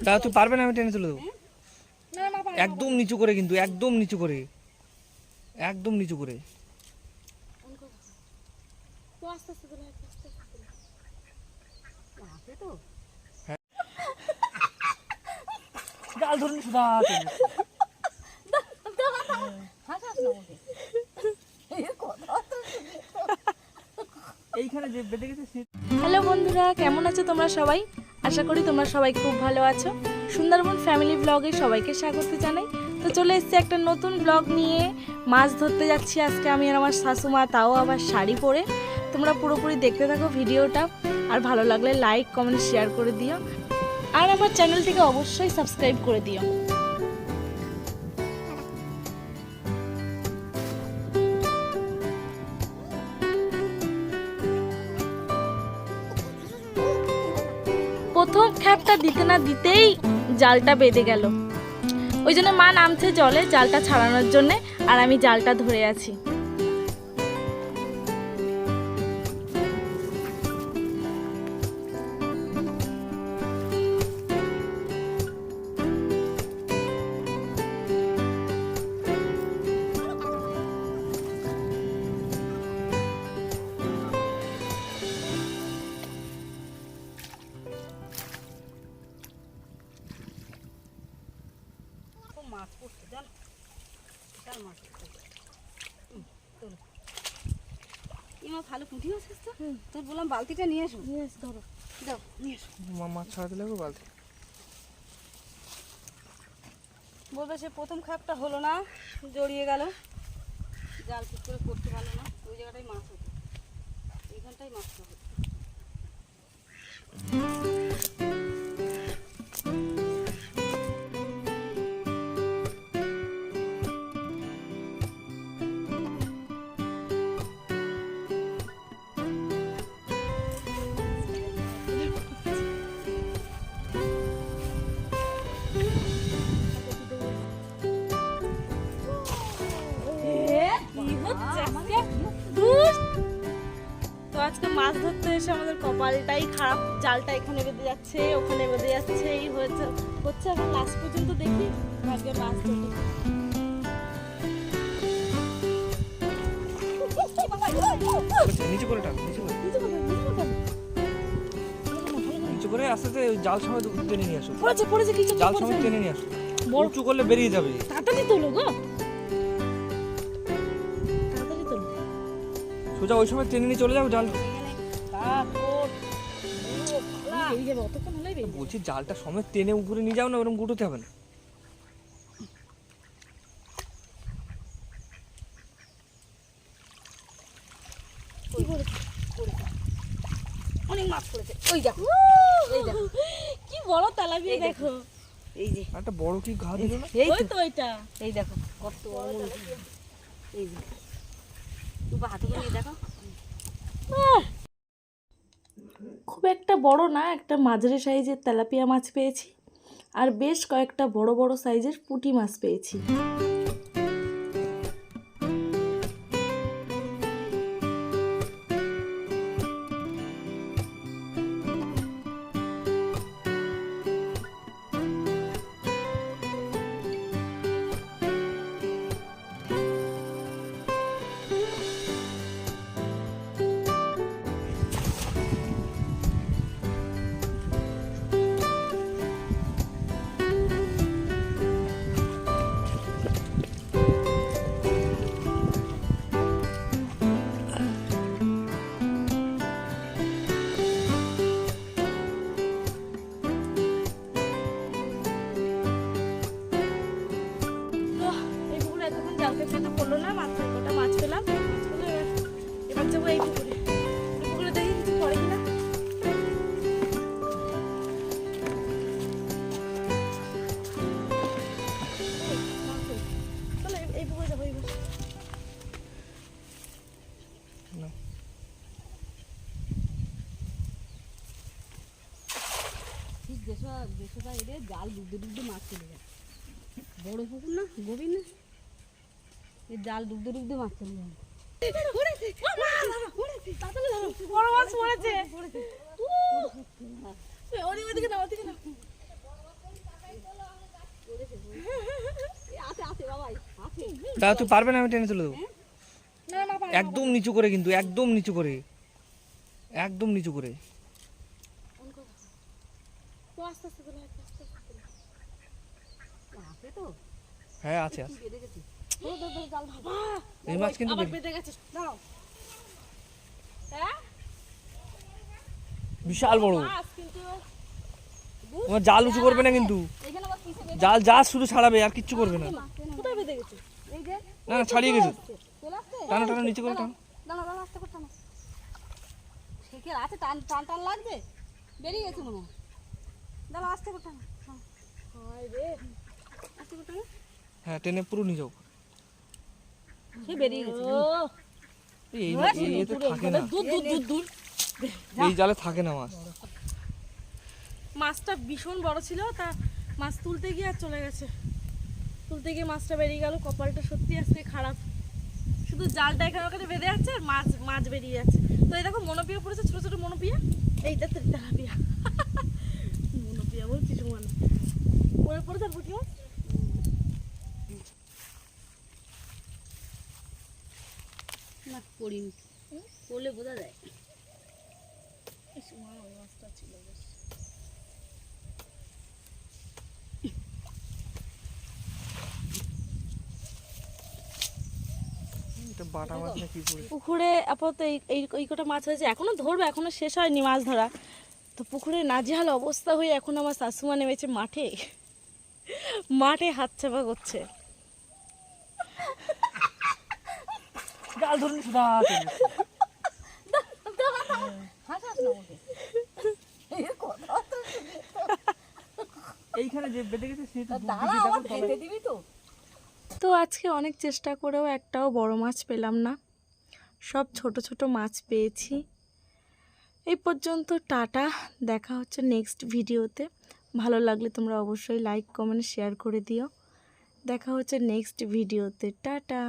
তা তুই পারবে না? আমি টেনে তুলে দেবো। একদম নিচু করে, কিন্তু একদম নিচু করে, একদম নিচু করে। জাল ধরুন সুদা এইখানে যে বেঁধে গেছে। হ্যালো বন্ধুরা, কেমন আছো তোমরা সবাই? আশা করি তোমরা সবাই খুব ভালো আছো। সুন্দরবন ফ্যামিলি ব্লগে সবাইকে স্বাগত জানাই। তো চলে এসেছি একটা নতুন ব্লগ নিয়ে। মাছ ধরতে যাচ্ছি আজকে আমি আর আমার শাশুমা, তাও আবার শাড়ি পরে। তোমরা পুরোপুরি দেখতে থাকো ভিডিওটা, আর ভালো লাগলে লাইক কমেন্ট শেয়ার করে দিও, আর আমার চ্যানেলটিকে অবশ্যই সাবস্ক্রাইব করে দিও। প্রথম খ্যাপটা দিতে না দিতেই জালটা বেঁধে গেল। ওই জন্য মা নামছে জলে জালটা ছাড়ানোর জন্যে, আর আমি জালটা ধরে আছি। মাছ পড়ছে জান, মাছ ইমা ভালো পুঁটি মাছ তো। তোর বললাম বালতিটা নিয়ে আসো। ধরো দাও, নিয়ে আসো। মাছ ছাড়াতে লাগবে বালতি। বলবে সে প্রথম খাপটা হলো না, জড়িয়ে গেল, জাল ঠিক করে করতে পারলো না। ওই জায়গাটাই মাছ হতো, এইখানটাই মাছটা হতো। তো আজকে মাছ ধরতে এসে আমাদের কপালটাই খারাপ। জালটা এখানে বেঁধে যাচ্ছে, ওখানে বেঁধে যাচ্ছে, এই হচ্ছে এখন লাস্ট পর্যন্ত দেখি ভাগ্যে মাছ ধরতে। নিচে করে টান, নিচু করে আস্তে আস্তে জাল সময় টেনে নিয়ে আসো। পড়েছে কি জাল সময় টেনে নিয়ে আসো, উঁচু করলে বেরিয়ে যাবে। তাড়াতাড়ি তোলো গো, তাড়াতাড়ি তোলো। সোজা ওই সময় টেনে নিয়ে চলে যাও। জাল বলছি জালটা সময় টেনে উপরে নিয়ে যাও না, ওরকম গুটোতে হবে না। অনেক মাছ পড়েছে। ওই দেখো, এই দেখো কি বড় তেলাপিয়া, দেখো এই যে একটা বড় কি ঘা দিল না? এই ওই তো ওইটা। এই দেখো কত বড় মনে। এই যে তুমি হাতে করে নিয়ে দেখো। খুব একটা বড় না, একটা মাঝারি সাইজের তেলাপিয়া মাছ পেয়েছি, আর বেশ কয়েকটা বড় বড় সাইজের পুঁটি মাছ পেয়েছি। পড়লো না, মাথায় কটা মাছ পেলাম। এবার যাবো এই পুকুরে, পুকুরে দেখি কিছু পড়ে কিনা। চলো এই পুকুরে যাবো। ঠিক দেশটা এলে জাল ডুবতে ডুবতে মাছ চলে যায়। বড় পুকুর না, গভীর না, এই জাল ডুবতে ডুবতে মাছ চলে যায়। বড় মাছ পড়েছে। ওদিকে না, ওদিকে না। বাবাই আছে দাদা তুই পারবে না, আমি টেনে তুলে দেবো। না মা পারে একদম নিচু করে কিন্তু, একদম নিচু করে, একদম নিচু করে। তো আস্তে আস্তে তোলা, আস্তে আস্তে তোলা। আছে তো হ্যাঁ আছে আছে। বেঁধে গেছে ধর ধর ধর জাল বাবা এই মাছ কিন্তু আবার বেরিয়ে- বেঁধে গেছে দাঁড়াও। হ্যাঁ বিশাল বড়। মাছ কিন্তু তোমার জাল উঁচু করবে না কিন্তু, এখানে আবার কিসে বেঁধে জাল যা শুধু ছাড়াবে আর কিচ্ছু করবে না। কোথায় বেঁধে গেছে? এই যে না না ছাড়িয়ে গেছে, চলে আসছে টানো টানো নিচে করে টানো। দাঁড়া দাঁড়া আসতে করতে না শেখের আছে টান টান টান লাগছে বেরিয়ে গেছে মনে হয় দাঁড়া আসতে করতে না হায় রে আসতে করতে না হ্যাঁ টেনে পুরো নিয়ে যাও। সে বেরিয়ে গেছে এই এতে থাকে না, দূর দূর দূর দূর। এই জালে থাকে না মাছ। মাছটা ভীষণ বড় ছিল, তা মাছ তুলতে গিয়ে আর চলে গেছে। তুলতে গিয়ে মাছটা বেরিয়ে গেল। কপালটা সত্যি আজকে খারাপ, শুধু জালটা এখানে ওখানে বেঁধে যাচ্ছে আর মাছ মাছ বেরিয়ে যাচ্ছে। তো এই দেখো মনোপিয়া পড়েছে, ছোট ছোট মনোপিয়া। এইটা তো তেলাপিয়া, মনোপিয়া বলছি সমান পড়ে পড়ে তার পুঁটি মাছ। না পড়িনি পড়লে বোঝা যায় এই সময় ওই মাছটা ছিল বেশ। এটা বাটা মাছ না কি করে? পুকুরে আপাতত এই কটা মাছ হয়েছে, এখনো ধরবে, এখনো শেষ হয়নি মাছ ধরা। তো পুকুরে নাজেহাল অবস্থা হয়ে এখন আমার শাশুমা নেমেছে মাঠে, মাঠে হাত চাপা করছে। জাল ধরে নিস না, হাসাস না আমাকে এইখানে যে বেঁধে গেছে সেটা দাঁড়া আমার খেতে দিবি তো তো আজকে অনেক চেষ্টা করেও একটাও বড় মাছ পেলাম না, সব ছোট ছোট মাছ পেয়েছি। এই পর্যন্ত, টাটা, দেখা হচ্ছে নেক্সট ভিডিওতে। ভালো লাগলে তোমরা অবশ্যই লাইক কমেন্ট শেয়ার করে দিও। দেখা হচ্ছে নেক্সট ভিডিওতে, টাটা।